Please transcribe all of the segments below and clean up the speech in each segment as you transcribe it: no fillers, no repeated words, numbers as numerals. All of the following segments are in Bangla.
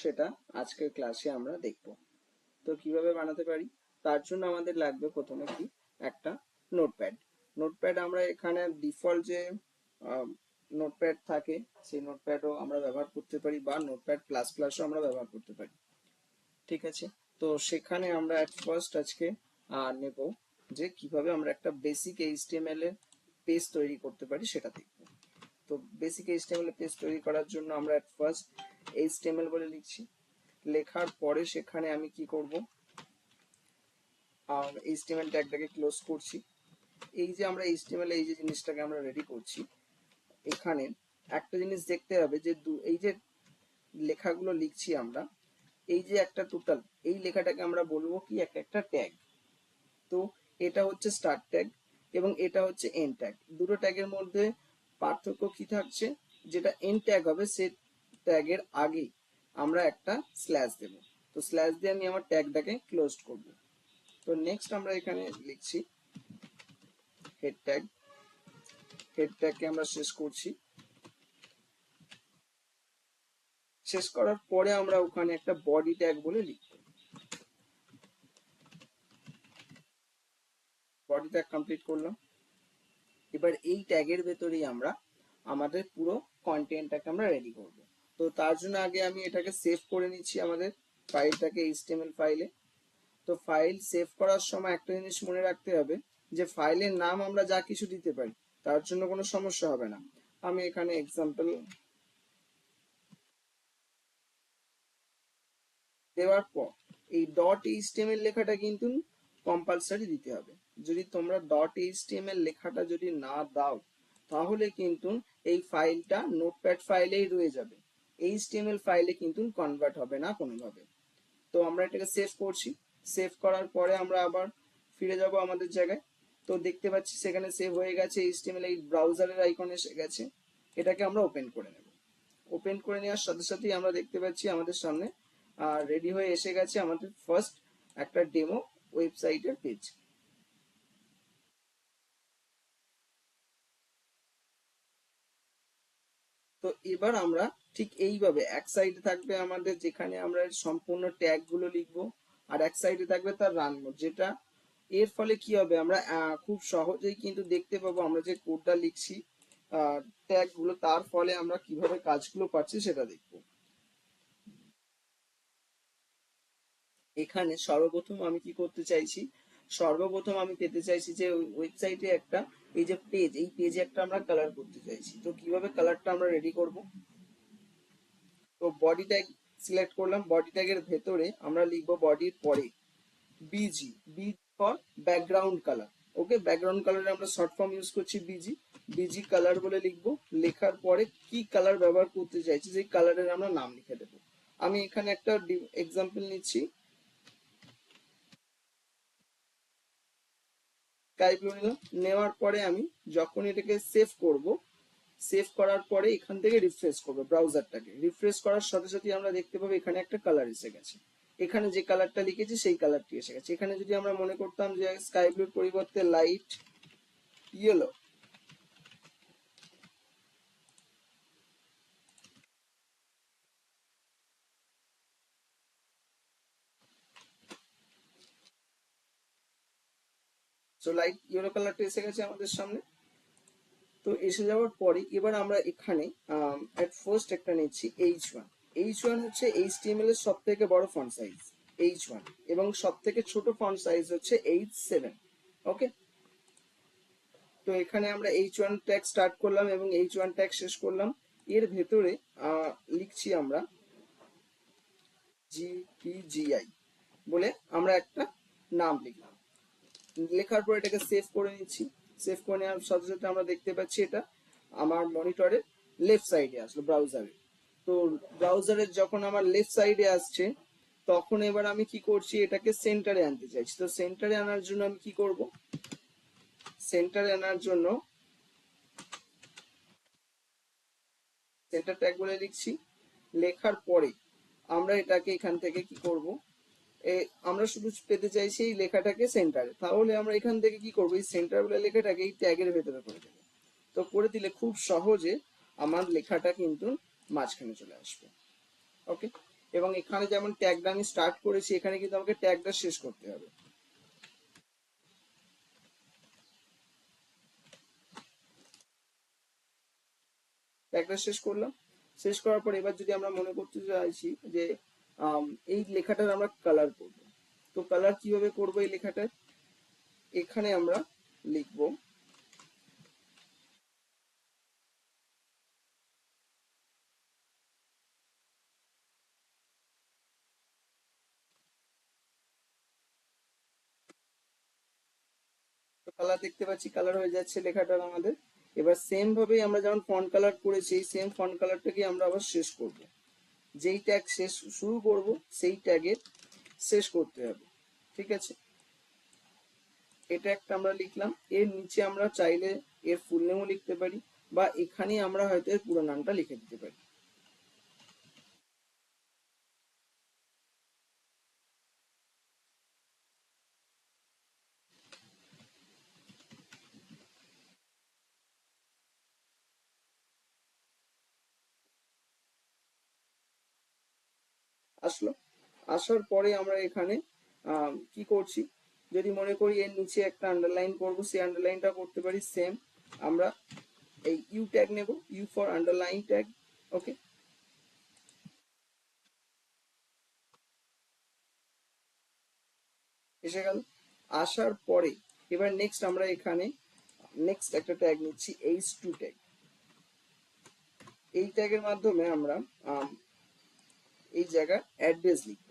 সেটা আজকের ক্লাসে আমরা দেখব। তো কিভাবে বানাতে পারি, তার জন্য আমাদের লাগবে প্রথমে কি একটা নোটপ্যাড। নোটপ্যাড আমরা এখানে ডিফল্ট যে নোটপ্যাড থাকে সেই নোটপ্যাডও আমরা ব্যবহার করতে পারি, বা নোটপ্যাড প্লাস প্লাসও আমরা ব্যবহার করতে পারি। ঠিক আছে, তো সেখানে আমরা এট ফার্স্ট আজকে নেব যে কিভাবে আমরা একটা বেসিক এইচটিএমএল এর পেজ তৈরি করতে পারি সেটা দেখব। তো বেসিক এইচটিএমএল এর পেজ তৈরি করার জন্য আমরা এট ফার্স্ট এইচটিএমএল বলে লিখছি। লেখার পরে সেখানে আমি কি করব, এইচটিএমএল ট্যাগটাকে ক্লোজ করছি। এই যে আমরা এইচটিএমএল এই যে জিনিসটাকে আমরা রেডি করছি, এখানে একটা জিনিস দেখতে হবে যে এই যে লেখাগুলো লিখছি আমরা, এই যে একটা টোটাল এই লেখাটাকে আমরা বলবো কি একটা ট্যাগ। তো এটা হচ্ছে স্টার্ট ট্যাগ এবং এটা হচ্ছে এন্ড ট্যাগ। দুটো ট্যাগের মধ্যে পার্থক্য কি থাকছে, যেটা এন্ড ট্যাগ হবে সে ট্যাগের আগে আমরা একটা স্ল্যাশ দেব। তো স্ল্যাশ দিয়ে আমি আমার ট্যাগটাকে ক্লোজ করব। তো নেক্সট আমরা এখানে লিখছি হেড ট্যাগ। হেড ট্যাগকে আমরা শেষ করছি। শেষ করার পরে আমরা ওখানে একটা বডি ট্যাগ বলে লিখব। বডি ট্যাগ কমপ্লিট করলাম। এবার এই ট্যাগের ভেতরেই আমরা আমাদের পুরো কন্টেন্টটাকে আমরা রেডি করব। তো তার জন্য আগে আমি এটাকে সেভ করে নিচ্ছি আমাদের ফাইলটাকে এইচটিএমএল ফাইলে। তো ফাইল সেভ করার সময় একটা জিনিস মনে রাখতে হবে যে ফাইলের নাম আমরা যা কিছু দিতে পারি, তার জন্য কোনো সমস্যা হবে না। আমি এখানে এক্সাম্পল দেওয়ার পর এই ডট এইচটিএমএল লেখাটা কিন্তু কম্পালসারি দিতে হবে। যদি তোমরা ডট এইচটিএমএল লেখাটা যদি না দাও, তাহলে কিন্তু এই ফাইলটা নোটপ্যাড ফাইলেই রয়ে যাবে, এইচটিএমএল ফাইলে কিন্তু কনভার্ট হবে না কোনোভাবে। তো আমরা এটাকে সেভ করছি। সেভ করার পরে আমরা আবার ফিরে যাব আমাদের জায়গায়। তো দেখতে পাচ্ছি সেখানে সেভ হয়ে গেছে, এইচটিএমএল এই ব্রাউজারের আইকন এসে গেছে। এটাকে আমরা ওপেন করে নেব। ওপেন করে নেওয়ার সাথে সাথেই আমরা দেখতে পাচ্ছি আমাদের সামনে রেডি হয়ে এসে গেছে আমাদের ফার্স্ট একটা ডেমো ওয়েবসাইটের পেজ। তো এবার আমরা ঠিক এইভাবে এক সাইডে থাকবে আমাদের যেখানে আমরা সম্পূর্ণ ট্যাগ গুলো লিখবো, আর এক সাইডে থাকবে তার রান মোড, যেটা এর ফলে কি হবে আমরা খুব সহজেই কিন্তু দেখতে পাবো আমরা যে কোডটা লিখছি ট্যাগ গুলো, তার ফলে আমরা কিভাবে কাজগুলো পাচ্ছি সেটা দেখবো। এখানে সর্বপ্রথম আমি কি করতে চাইছি, সর্বপ্রথম আমি পেতে চাইছি যে ওয়েবসাইটে একটা এই যে পেজ, এই পেজে একটা আমরা কালার করতে চাইছি। তো কিভাবে কালারটা আমরা রেডি করব, তো বডি ট্যাগ সিলেক্ট করলাম। বডি ট্যাগের ভেতরে আমরা লিখবো বডির পরে B G, B for background colour. Okay, background কালারে আমরা শর্ট ফর্ম ইউজ করছি বিজি। বিজি কালার বলে লিখবো। লেখার পরে কি কালার ব্যবহার করতে চাইছি সেই কালারের আমরা নাম লিখে দেবো। আমি এখানে একটা এক্সাম্পল নিচ্ছি, স্কাই ব্লু নিলাম। নেওয়ার পরে আমি যখন এটাকে সেভ করব, সেভ করার পরে এখান থেকে রিফ্রেশ করবো ব্রাউজারটাকে। রিফ্রেশ করার সাথে সাথে আমরা দেখতে পাবো এখানে একটা কালার এসে গেছে। এখানে যে কালারটা লিখেছি সেই কালারটি এসে গেছে। এখানে যদি আমরা মনে করতাম যে স্কাই ব্লুর পরিবর্তে light yellow, so light yellow কালারটা এসে গেছে আমাদের সামনে। তো এসে যাওয়ার পরে এবার আমরা এখানে এট ফার্স্ট একটা নিচ্ছি H1। H1 হচ্ছে HTML এর সব থেকে বড় ফন্ট সাইজ H1, এবং সব থেকে ছোট ফন্ট সাইজ হচ্ছে H7। ওকে, তো এখানে আমরা H1 ট্যাগ স্টার্ট করলাম এবং H1 ট্যাগ শেষ করলাম। এর ভেতরে লিখছি আমরা GPGI বলে আমরা একটা নাম লিখলাম। লেখার পর এটাকে সেভ করে নিচ্ছি। সেভ করে নেওয়ার সাথে সাথে আমরা দেখতে পাচ্ছি এটা আমার মনিটরের লেফট সাইডে আসলো ব্রাউজারে। তো ব্রাউজারের যখন আমার লেফট সাইডে আসছে, তখন এবার আমি কি করছি, এটাকে সেন্টারে আনতে চাইছি। তো সেন্টারে আনার জন্য আমি কি করব, সেন্টারে আনার জন্য সেন্টার ট্যাগ বলে লিখছি। লেখার পরে আমরা এটাকে এখান থেকে কি করব, আমরা শুধু পেতে চাইছি এই লেখাটাকে সেন্টারে। তাহলে আমরা এখান থেকে কি করবো, এই সেন্টার বলে লেখাটাকে এই ট্যাগের ভেতরে করে দেবো। তো করে দিলে খুব সহজে আমার লেখাটা কিন্তু মাঝখানে চলে আসবে। ওকে, এবং এখানে যেমন ট্যাগটা আমি স্টার্ট করেছি, এখানে কিন্তু আমাকে ট্যাগটা শেষ করতে হবে। ট্যাগটা শেষ করলাম। শেষ করার পর এবার যদি আমরা মনে করতে চাইছি যে এই লেখাটার আমরা কালার করব, তো কালার কিভাবে করব এই লেখাটার, এখানে আমরা লিখব কালার, দেখতে পাচ্ছি কালার হয়ে যাচ্ছে লেখাটার আমাদের। এবার সেম ভাবেই আমরা যেমন ফন্ট কালার করেছি, এই সেম ফন্ট কালারটাকে আমরা আবার শেষ করব। যেই ট্যাগ শেষ শুরু করব সেই ট্যাগের শেষ করতে হবে। ঠিক আছে, এটা একটা আমরা লিখলাম। এর নিচে আমরা চাইলে এর ফুল নেমও লিখতে পারি, বা এখানেই আমরা হয়তো এর পুরো নামটা লিখে দিতে পারি। আসলো, আসার পরে আমরা এখানে কি করছি, যদি মনে করি এর নিচে একটা আন্ডারলাইন করব, সেই আন্ডারলাইনটা করতে পারি। সেম আমরা এই ইউ ট্যাগ নেব, ইউ ফর আন্ডারলাইন ট্যাগ। ওকে, এসে গেল। আসার পরে এবার নেক্সট আমরা এখানে নেক্সট একটা ট্যাগ নিচ্ছি, h2 ট্যাগ। এই ট্যাগের মাধ্যমে আমরা এই জায়গার অ্যাড্রেস লিখব।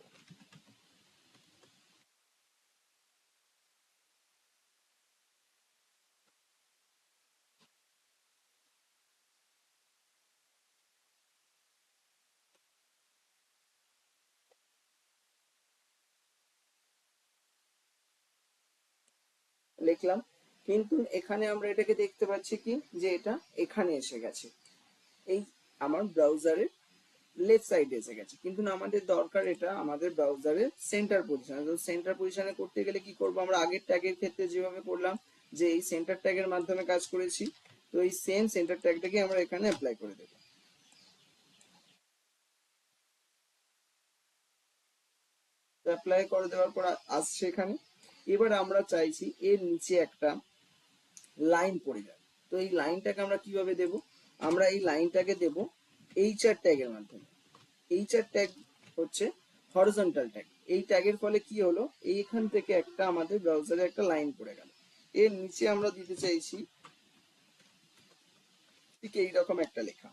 লিখলাম, কিন্তু এখানে আমরা এটাকে দেখতে পাচ্ছি কি যে এটা এখানে এসে গেছে, এই আমার ব্রাউজারের লেফট সাইডে এসে গেছে, কিন্তু আমাদের দরকার এটা আমাদের ব্রাউজারের সেন্টার পজিশনে। তো সেন্টার পজিশনে করতে গেলে কি করব, আমরা আগের ট্যাগের ক্ষেত্রে যেভাবে করলাম যে এই সেন্টার ট্যাগের মাধ্যমে কাজ করেছি, তো এই সেম সেন্টার ট্যাগটাকে আমরা এখানে অ্যাপ্লাই করে দেব। অ্যাপ্লাই করে দেওয়ার পর আসছে এখানে। এবার আমরা চাইছি এর নিচে একটা লাইন পড়ে যাবে, তো এই লাইনটাকে আমরা কিভাবে দেব, আমরা এই লাইনটাকে দেব এইচআর ট্যাগের মাধ্যমে। এইচআর ট্যাগ হচ্ছে হরিজন্টাল ট্যাগ। এই ট্যাগের ফলে কি হলো, এইখান থেকে একটা আমাদের ব্রাউজারে একটা লাইন পড়ে গেল। এর নিচে আমরা দিতে চাইছি ঠিক এইরকম একটা লেখা,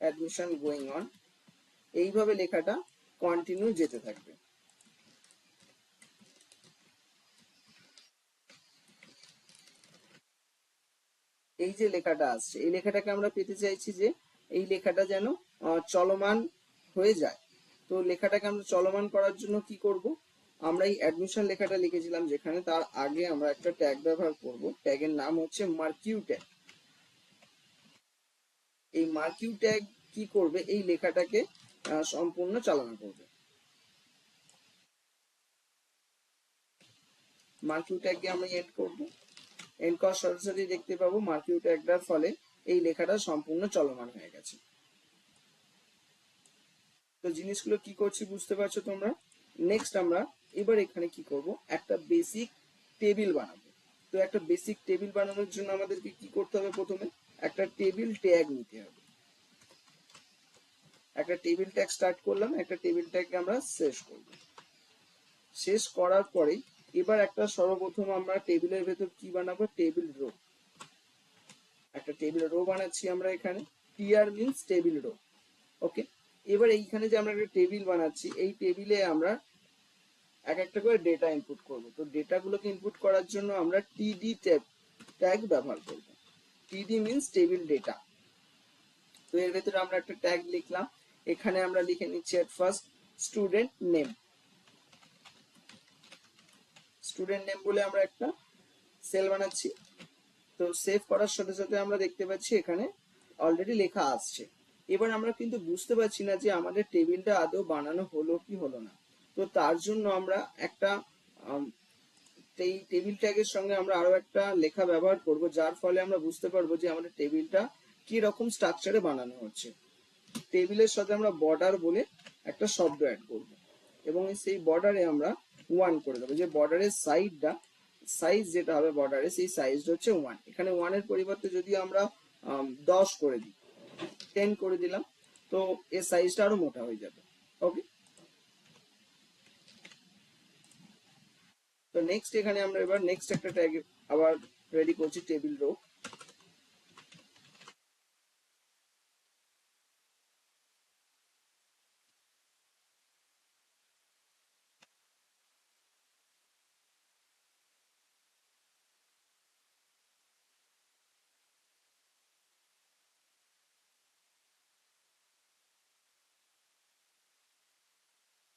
অ্যাডমিশন গোয়িং অন। এইভাবে লেখাটা কন্টিনিউ যেতে থাকবে। এই যে লেখাটা আসছে, এই লেখাটাকে আমরা পেতে চাইছি যে এই লেখাটা যেন চলমান হয়ে যায়। তো লেখাটাকে আমরা চলমান করার জন্য কি করব, আমরা এই অ্যাডমিশন লেখাটা লিখেছিলাম যেখানে, তার আগে আমরা একটা ট্যাগ ব্যবহার করব। ট্যাগের নাম হচ্ছে মার্কিউ ট্যাগ। এই মার্কিউ ট্যাগ কি করবে, এই লেখাটাকে সম্পূর্ণ চালনা করবে। মার্কিউ ট্যাগকে আমরা এড করব। এন্ড করার সাথে সাথে দেখতে পাবো মার্কিউ ট্যাগটার ফলে এই লেখাটা সম্পূর্ণ চলমান হয়ে গেছে। তো জিনিসগুলো কি করছি বুঝতে পারছো তোমরা। নেক্সট আমরা এবার এখানে কি করব, একটা বেসিক টেবিল বানাবো। তো একটা বেসিক টেবিল বানানোর জন্য আমাদেরকে কি করতে হবে, প্রথমে একটা টেবিল ট্যাগ নিতে হবে। একটা টেবিল ট্যাগ স্টার্ট করলাম, একটা টেবিল ট্যাগকে আমরা শেষ করব। শেষ করার পরে এবার একটা সর্বপ্রথম আমরা টেবিলের ভেতর কি বানাবো, টেবিল রো। একটা টেবিল রো বানাচ্ছি আমরা এখানে, টিআর মিনস টেবিল রো। ওকে, এবার এইখানে যে আমরা একটা টেবিল বানাচ্ছি, এই টেবিলে আমরা এক একটা করে ডেটা ইনপুট করব। তো ডেটাগুলোকে ইনপুট করার জন্য আমরা টিডি ট্যাগ ব্যবহার করব। টিডি মিনস টেবিল ডেটা। তো এর ভেতরে আমরা একটা ট্যাগ লিখলাম, এখানে আমরা লিখে নিচ্ছি at first student name. Student name বলে আমরা একটা সেল বানাচ্ছি। তো সেভ করার সাথে সাথে আমরা দেখতে পাচ্ছি এখানে অলরেডি লেখা আসছে। এবার আমরা কিন্তু বুঝতে পারছি না যে আমাদের টেবিলটা আদৌ বানানো হলো কি হলো না। তো তার জন্য আমরা একটা এই টেবিল ট্যাগের সঙ্গে আমরা আরো একটা লেখা ব্যবহার করব, যার ফলে আমরা বুঝতে পারবো যে আমাদের টেবিলটা কি রকম স্ট্রাকচারে বানানো হচ্ছে। টেবিলের সাথে আমরা বর্ডার বলে একটা শব্দ অ্যাড করব, এবং সেই বর্ডারে আমরা 1 করে দেবো। যে বর্ডারের সাইজ যেটা হবে বর্ডারে, সেই সাইজটা হচ্ছে 1। এখানে 1 এর পরিবর্তে যদি আমরা 10 করে দিই, 10 করে দিলাম, তো এর সাইজটা আরো মোটা হয়ে যাবে। ওকে, তো নেক্সট এখানে আমরা এবার নেক্সট একটা ট্যাগ আবার রেডি করছি, টেবিল রো।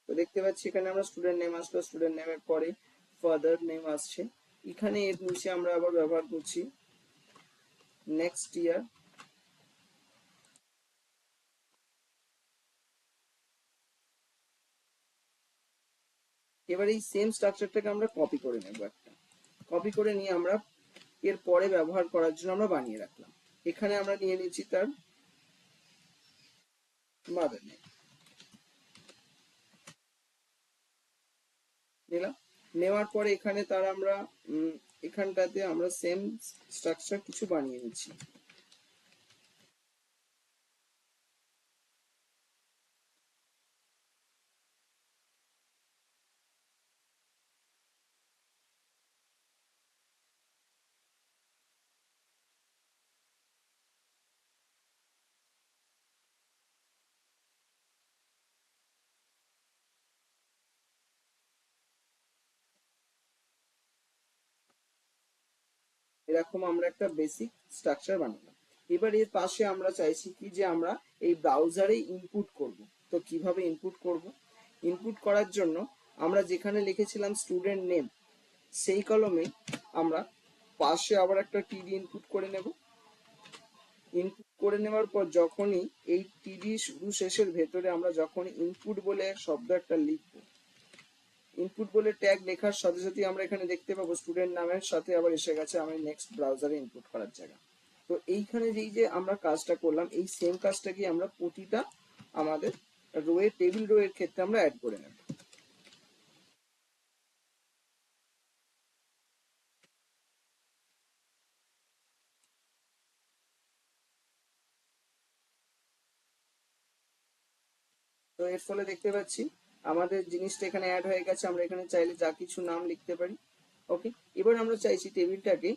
তো দেখতে পাচ্ছি এখানে আমরা স্টুডেন্ট নেম আসলো, স্টুডেন্ট নেমের পরে ফাদার নেম আসছে। এখানে এর নিচে আমরা আবার ব্যবহার করছি নেক্সট ইয়ার। এবার এই সেম স্ট্রাকচারটাকে আমরা কপি করে নেব, একটা কপি করে নিয়ে আমরা এর পরে ব্যবহার করার জন্য আমরা বানিয়ে রাখলাম। এখানে আমরা নিয়ে নিচ্ছি তার মাদার নেম, নিলাম। নেওয়ার পরে এখানে তার আমরা এখানটাতে আমরা সেম স্ট্রাকচার কিছু বানিয়ে নিচ্ছি। এরকম আমরা একটা বেসিক স্ট্রাকচার বানালাম। এবার এর পাশে আমরা চাইছি কি যে আমরা এই ব্রাউজারে ইনপুট করব। তো কিভাবে ইনপুট করব? ইনপুট করার জন্য আমরা যেখানে লিখেছিলাম স্টুডেন্ট নেম, সেই কলমে আমরা পাশে আবার একটা টিডি ইনপুট করে নেব। ইনপুট করে নেওয়ার পর যখনই এই টিডি শুরু শেষের ভেতরে আমরা যখন ইনপুট বলে শব্দ একটা লিখবো, ইনপুট বলে ট্যাগ লেখার সাথে সাথে আমরা এখানে দেখতে পাবো স্টুডেন্ট নামের সাথে আবার এসে গেছে আমার নেক্সট ব্রাউজারে ইনপুট করার জায়গা। তো এইখানে যেই যে আমরা কাজটা করলাম, এই সেম কাজটাকে আমরা প্রতিটা আমাদের রোয়ের টেবিল রোয়ের ক্ষেত্রে আমরা অ্যাড করে নেব। তো এর ফলে দেখতে পাচ্ছি আমাদের জিনিসটা এখানে অ্যাড হয়ে গেছে। আমরা এখানে চাইলে যা কিছু নাম লিখতে পারি। ওকে, এবার আমরা চাইছি টেবিলটাকে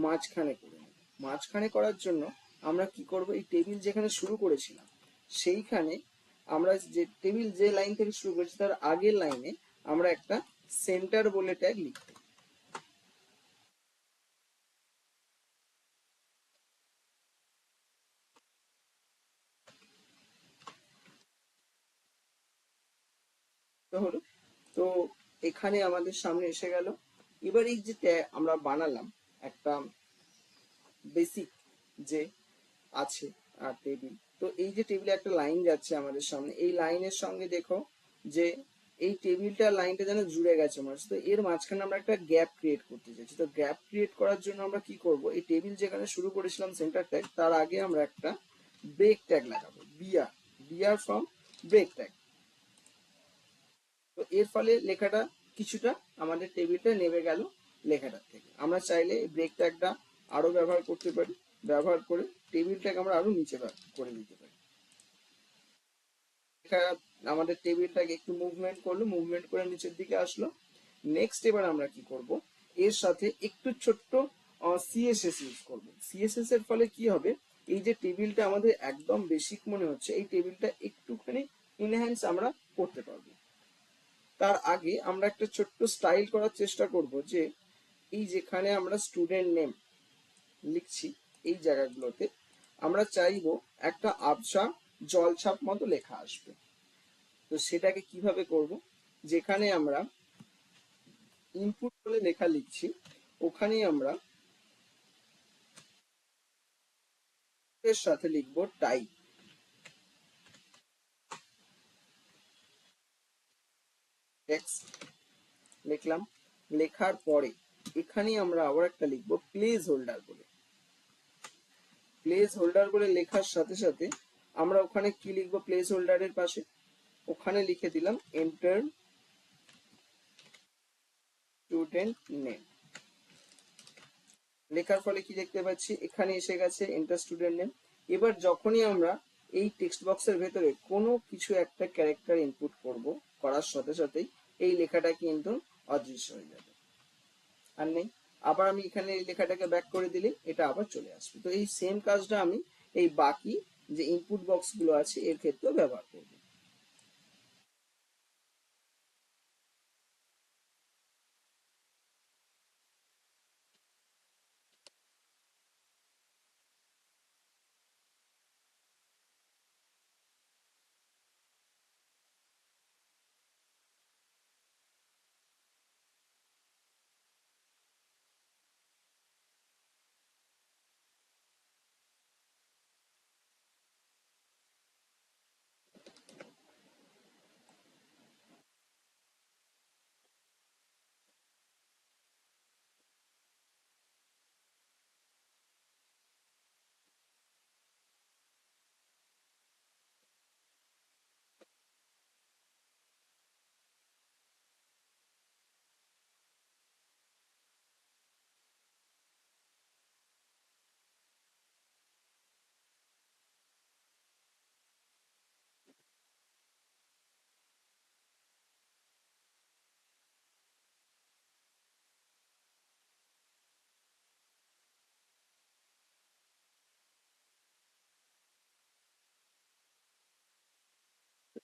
মাঝখানে করে নেব। মাঝখানে করার জন্য আমরা কি করব, এই টেবিল যেখানে শুরু করেছিলাম সেইখানে আমরা যে টেবিল যে লাইন থেকে শুরু করেছি তার আগের লাইনে আমরা একটা সেন্টার বলে ট্যাগ লিখব। তো হলো, তো এখানে আমাদের সামনে এসে গেল। এবার এই যে আমরা বানালাম একটা বেসিক যে আছে আর টেবিল, তো এই যে টেবিলে একটা লাইন যাচ্ছে আমাদের সামনে, এই লাইনের সঙ্গে দেখো যে এই টেবিলটা লাইনটা যেন জুড়ে গেছে আমার সাথে। তো এর মাঝখানে আমরা একটা গ্যাপ ক্রিয়েট করতে চাইছি। তো গ্যাপ ক্রিয়েট করার জন্য আমরা কি করব, এই টেবিল যেখানে শুরু করেছিলাম সেন্টার ট্যাগ, তার আগে আমরা একটা ব্রেক ট্যাগ লাগাবো, বিআর ফ্রম ব্রেক ট্যাগ। তো এর ফলে লেখাটা কিছুটা আমাদের টেবিলটা নেমে গেল লেখাটার থেকে। আমরা চাইলে ব্রেক ট্যাগটা আরো ব্যবহার করতে পারি, ব্যবহার করে টেবিলটাকে আমরা আরো নিচে করে দিতে পারি। আমাদের টেবিলটাকে একটু মুভমেন্ট করলো, মুভমেন্ট করে নিচের দিকে আসলো। নেক্সট এবার আমরা কি করব, এর সাথে একটু ছোট্ট সিএসএস ইউজ করব। সিএসএস এর ফলে কি হবে, এই যে টেবিলটা আমাদের একদম বেসিক মনে হচ্ছে, এই টেবিলটা একটুখানি ইনহ্যান্স আমরা করতে পারবো। তার আগে আমরা একটা ছোট্ট স্টাইল করার চেষ্টা করব, যে এই যেখানে আমরা স্টুডেন্ট নেম লিখছি এই জায়গাগুলোতে আমরা চাইবো একটা আবছা জলছাপ মতো লেখা আসবে। তো সেটাকে কিভাবে করব, যেখানে আমরা ইনপুট বলে লেখা লিখছি ওখানেই আমরা এর সাথে লিখব টাইপ, টেক্সট লিখলাম। লেখার পরে এখানেই আমরা আবার একটা লিখবো প্লেস হোল্ডার বলে। প্লেস হোল্ডার বলে লেখার সাথে সাথে আমরা ওখানে কি লিখবো, প্লেস হোল্ডারের পাশে ওখানে লিখে দিলাম এন্টার স্টুডেন্ট নেম। লেখার ফলে কি দেখতে পাচ্ছি, এখানে এসে গেছে এন্টার স্টুডেন্ট নেম। এবার যখনই আমরা এই টেক্সট বক্সের ভেতরে কোনো কিছু একটা ক্যারেক্টার ইনপুট করব, করার সাথে সাথেই এই লেখাটা কিন্তু অদৃশ্য হয়ে যাবে, আর নেই। আবার আমি এখানে এই লেখাটাকে ব্যাক করে দিলে এটা আবার চলে আসবে। তো এই সেম কাজটা আমি এই বাকি যে ইনপুট বক্স গুলো আছে এর ক্ষেত্রেও ব্যবহার করব।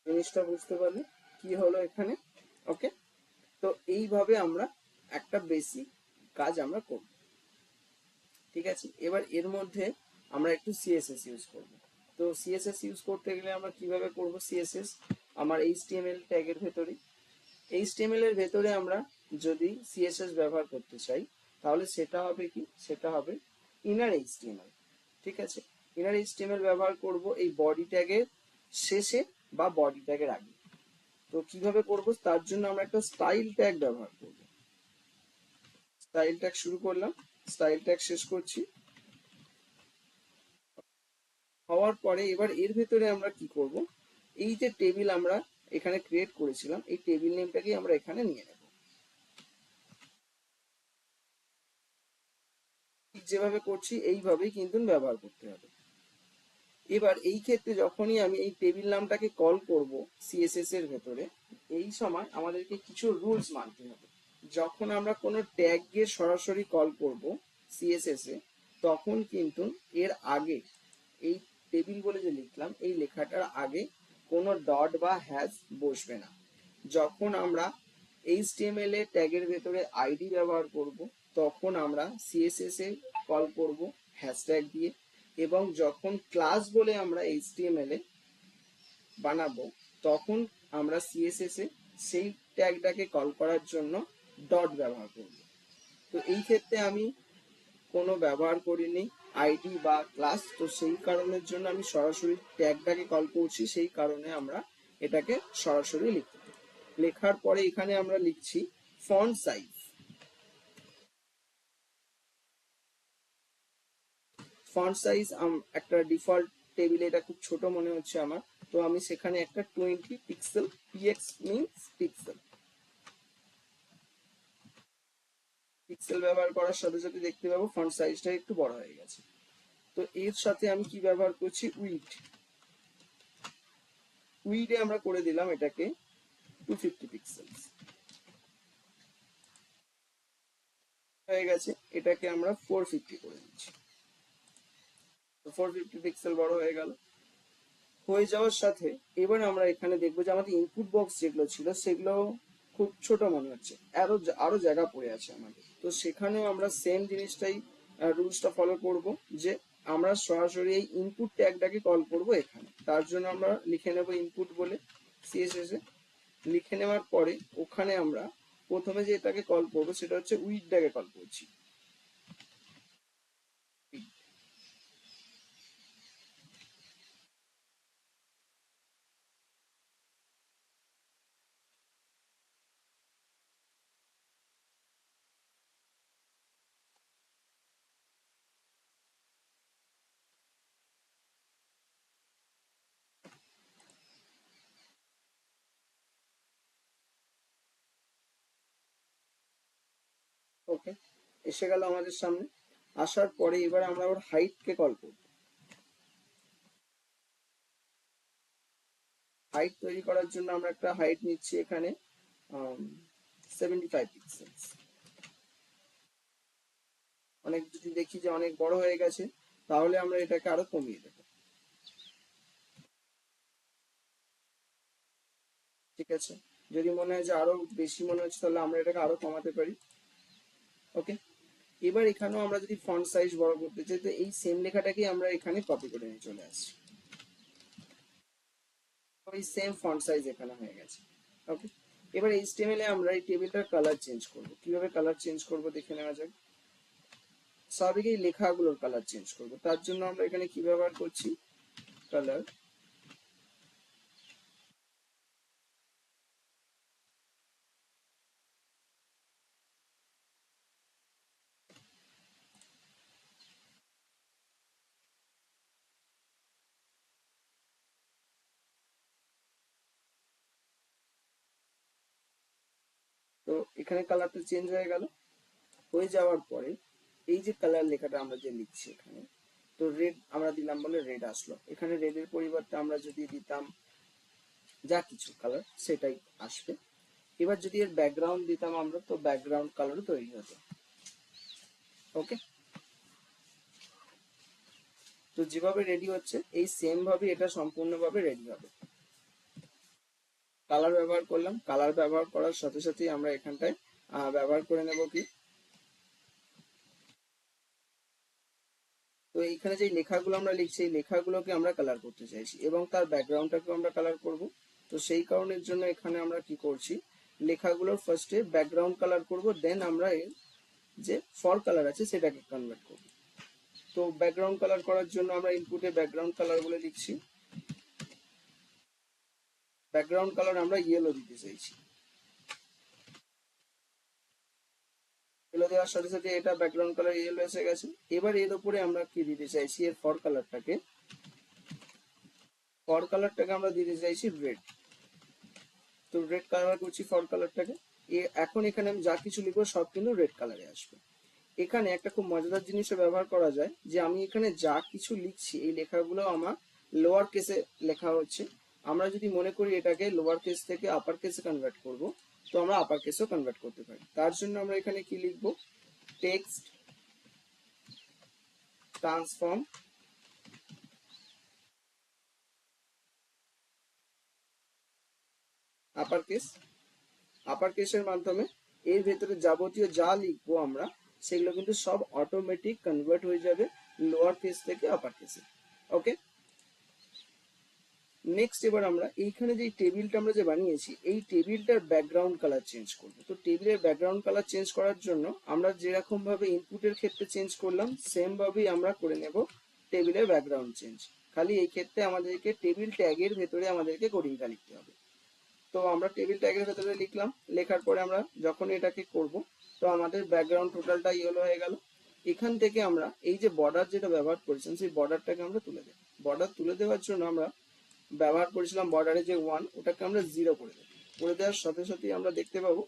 জিনিসটা বুঝতে পারলে কি হলো এখানে? ওকে, তো এইভাবে আমরা একটা বেসিক কাজ আমরা করব। ঠিক আছে, এবার এর মধ্যে আমরা একটু সিএসএস ইউজ করব। তো সিএসএস ইউজ করতে গেলে আমরা কিভাবে করব সিএসএস? আমার এইচটিএমএল ট্যাগের ভেতরে, এইচটিএমএল এর ভেতরে আমরা যদি সিএসএস ব্যবহার করতে চাই তাহলে সেটা হবে কি, সেটা হবে ইনার এইচটিএমএল। ঠিক আছে, ইনার এইচটিএমএল ব্যবহার করব এই বডি ট্যাগের শেষে বা বডি ট্যাগের আগে। তো কিভাবে করব, তার জন্য আমরা একটা স্টাইল ট্যাগ ব্যবহার করব। স্টাইল ট্যাগ শুরু করলাম, স্টাইল ট্যাগ শেষ করছি। হওয়ার পরে এবার এর ভেতরে আমরা কি করব, এই যে টেবিল আমরা এখানে ক্রিয়েট করেছিলাম এই টেবিল নেমটাকে আমরা এখানে নিয়ে নেব। যেভাবে করছি এইভাবেই কিন্তু ব্যবহার করতে হবে। এবার এই ক্ষেত্রে যখনই আমি এই টেবিল নামটাকে কল করব সিএসএস এর ভেতরে, এই সময় আমাদেরকে কিছু রুলস মানতে হবে। যখন আমরা কোনো ট্যাগকে সরাসরি কল করব সিএসএস এ, তখন কিন্তু এর আগে এই টেবিল বলে যে লিখলাম এই লেখাটার আগে কোনো ডট বা হ্যাশ বসবে না। যখন আমরা এইচটিএমএল এ ট্যাগের ভেতরে আইডি ব্যবহার করব তখন আমরা সিএসএস এ কল করব হ্যাশট্যাগ দিয়ে, এবং যখন ক্লাস বলে আমরা এইচটিএমএল এ বানাবো তখন আমরা সিএসএস এ সেই ট্যাগটাকে কল করার জন্য ডট ব্যবহার করব। তো এই ক্ষেত্রে আমি কোনো ব্যবহার করিনি আইডি বা ক্লাস, তো সেই কারণের জন্য আমি সরাসরি ট্যাগটাকে কল করছি, সেই কারণে আমরা এটাকে সরাসরি লিখতে পারি। লেখার পরে এখানে আমরা লিখছি ফন্ট সাইজ। ফন্ট সাইজ একটা ডিফল্ট টেবিলে এটা খুব ছোট মনে হচ্ছে আমার, তো আমি সেখানে একটা 20 pixel, PX means pixel, pixel ব্যবহার করার সাথে সাথে দেখতে পাবো ফন্ট সাইজটা একটু বড় হয়ে গেছে। তো এর সাথে আমি কি ব্যবহার করছি, উইড। উইডে আমরা করে দিলাম এটাকে 250 পিক্সেল হয়ে গেছে, এটাকে আমরা 450 করে দিচ্ছি। তো 450 পিক্সেল বড় হয়ে গেল। হয়ে যাওয়ার সাথে এবার আমরা এখানে দেখবো যে আমাদের ইনপুট বক্স যেগুলো ছিল সেগুলো খুব ছোট মনে হচ্ছে, আরো আরো জায়গা পড়ে আছে আমাদের। তো সেখানেও আমরা সেম জিনিসটাই রুলসটা ফলো করব, যে আমরা সরাসরি এই ইনপুট ট্যাগটাকে কল করব এখানে। তার জন্য আমরা লিখে নেব ইনপুট বলে সিএসএস এ। লিখে নেওয়ার পরে ওখানে আমরা প্রথমে যে এটাকে কল করবো সেটা হচ্ছে উইডটাকে কল করছি। এসে গেল আমাদের সামনে। আসার পরে এবার আমরা ওর হাইটকে কল করব। হাইট তৈরি করার জন্য আমরা একটা হাইট নিচ্ছি এখানে 75 পিক্সেলস। অনেক যদি দেখি যে অনেক বড় হয়ে গেছে, তাহলে আমরা এটাকে আরো কমিয়ে দেব। ঠিক আছে, যদি মনে হয় যে আরো বেশি মনে হচ্ছে, তাহলে আমরা এটাকে আরো কমাতে পারি। ওকে, এবার এখানেও আমরা যদি ফন্ট সাইজ বড় করতে চাই, তো এই সেম লেখাটাকেই আমরা এখানে কপি করে নিয়ে চলে আসছি। ওই সেম ফন্ট সাইজ এখানে হয়ে গেছে। ওকে, এবার এইচটিএমএল এ আমরা এই টেবিলটার কালার চেঞ্জ করব। কিভাবে কালার চেঞ্জ করব দেখে নেওয়া যাক। স্বাভাবিক এই লেখাগুলোর কালার চেঞ্জ করব, তার জন্য আমরা এখানে কি ব্যবহার করছি, কালার। তো এখানে কালারটা চেঞ্জ হয়ে গেল। হয়ে যাওয়ার পরে এই যে কালার লেখাটা আমরা যে লিখছি এখানে, তো রেড আমরা দিলাম বলে রেড আসলো। এখানে রেডের পরিবর্তে আমরা যদি দিতাম যা কিছু কালার, সেটাই আসবে। এবার যদি এর ব্যাকগ্রাউন্ড দিতাম আমরা, তো ব্যাকগ্রাউন্ড কালারও তৈরি হতো। ওকে, তো যেভাবে রেডি হচ্ছে এই সেম ভাবে এটা সম্পূর্ণভাবে রেডি হবে। কালার ব্যবহার করলাম, কালার ব্যবহার করার সাথে সাথেই আমরা এখানটায় ব্যবহার করে নেব কি, তো এইখানে যে লেখাগুলো আমরা লিখছি, এই লেখাগুলোকে আমরা কালার করতে চাইছি এবং তার ব্যাকগ্রাউন্ডটাকেও আমরা কালার করব। তো সেই কারণের জন্য এখানে আমরা কি করছি, লেখাগুলোর ফার্স্টে ব্যাকগ্রাউন্ড কালার করব, দেন আমরা এর যে ফর কালার আছে সেটাকে কনভার্ট করব। তো ব্যাকগ্রাউন্ড কালার করার জন্য আমরা ইনপুটে ব্যাকগ্রাউন্ড কালার বলে লিখছি। ব্যাকগ্রাউন্ড কালার আমরা ইয়েলো দিতে চাইছি। ইয়েলো দেওয়ার সাথে সাথে এটা ব্যাকগ্রাউন্ড কালার ইয়েলো এসে গেছে। এবার এর উপরে আমরা কি দিতে চাইছি, এর ফর কালারটাকে আমরা দিতে চাইছি রেড। তো রেড কালার করছি ফর কালারটাকে। এখন এখানে আমি যা কিছু লিখবো সব কিন্তু রেড কালারে আসবে। এখানে একটা খুব মজাদার জিনিসও ব্যবহার করা যায়, যে আমি এখানে যা কিছু লিখছি এই লেখাগুলো আমার লোয়ার কেসে লেখা হচ্ছে। আমরা যদি মনে করি এটাকে লোয়ার কেস থেকে আপার কেসে কনভার্ট করব, তো আমরা আপার কেসেও কনভার্ট করতে পারি। তার জন্য আমরা এখানে কি লিখবো, টেক্সট ট্রান্সফর্ম আপার কেস। আপার কেসের মাধ্যমে এর ভেতরে যাবতীয় যা লিখবো আমরা, সেগুলো কিন্তু সব অটোমেটিক কনভার্ট হয়ে যাবে লোয়ার কেস থেকে আপার কেসে। ওকে, নেক্সট এবার আমরা এইখানে যে টেবিলটা আমরা যে বানিয়েছি, এই টেবিলটার ব্যাকগ্রাউন্ড কালার চেঞ্জ করব। তো টেবিলের ব্যাকগ্রাউন্ড কালার চেঞ্জ করার জন্য আমরা যেরকম ভাবে ইনপুটের ক্ষেত্রে চেঞ্জ করলাম, সেম ভাবেই আমরা করে নেব টেবিলের ব্যাকগ্রাউন্ড চেঞ্জ। খালি এই ক্ষেত্রে আমাদেরকে টেবিল ট্যাগের ভেতরে আমাদেরকে কোডিংটা লিখতে হবে। তো আমরা টেবিল ট্যাগের ভেতরে লিখলাম, লেখার পরে আমরা যখন এটাকে করব, তো আমাদের ব্যাকগ্রাউন্ড টোটালটা ইয়েলো হয়ে গেল। এখান থেকে আমরা এই যে বর্ডার যেটা ব্যবহার করেছেন, সেই বর্ডারটাকে আমরা তুলে দেব। বর্ডার তুলে দেওয়ার জন্য আমরা ব্যবহার করেছিলাম বর্ডারে যে 1, ওটাকে আমরা 0 করে দেব। করে দেওয়ার সাথে সাথেই আমরা দেখতে পাবো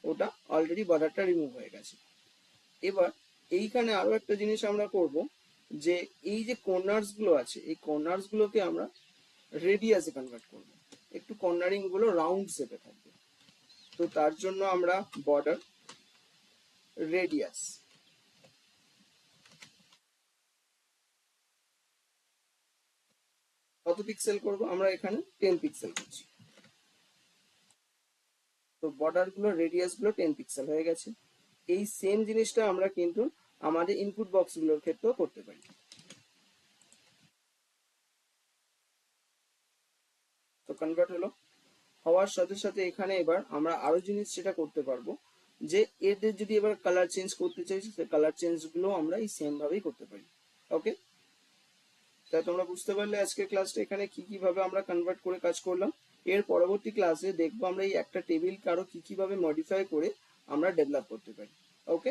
ওটা অলরেডি বর্ডারটা রিমুভ হয়ে গেছে। এবার এইখানে আরো একটা জিনিস আমরা করব, যে এই যে কর্নার্স গুলো আছে, এই কর্নার্স গুলোকে আমরা রেডিয়াসে কনভার্ট করব। একটু কর্নারিং গুলো রাউন্ড শেপে থাকবে। তো তার জন্য আমরা বর্ডার রেডিয়াস কত পিক্সেল করব, আমরা এখানে 10 পিক্সেল করছি। তো বর্ডার গুলো রেডিয়াস গুলো 10 পিক্সেল হয়ে গেছে। এই সেম জিনিসটা আমরা কিন্তু আমাদের ইনপুট বক্স গুলোর ক্ষেত্রেও করতে পারি। তো কনভার্ট হলো, হওয়ার সাথে সাথে এখানে এবার আমরা আরো জিনিস সেটা করতে পারবো, যে এদের যদি এবার কালার চেঞ্জ করতে চাই, সেই কালার চেঞ্জ গুলো আমরা এই সেম ভাবেই করতে পারি। ওকে, তাই তোমরা বুঝতে পারলে আজকের ক্লাসটা এখানে কি কিভাবে আমরা কনভার্ট করে কাজ করলাম। এর পরবর্তী ক্লাসে দেখবো আমরা এই একটা টেবিলকে আরো কি কিভাবে মডিফাই করে আমরা ডেভেলপ করতে পারি। ওকে।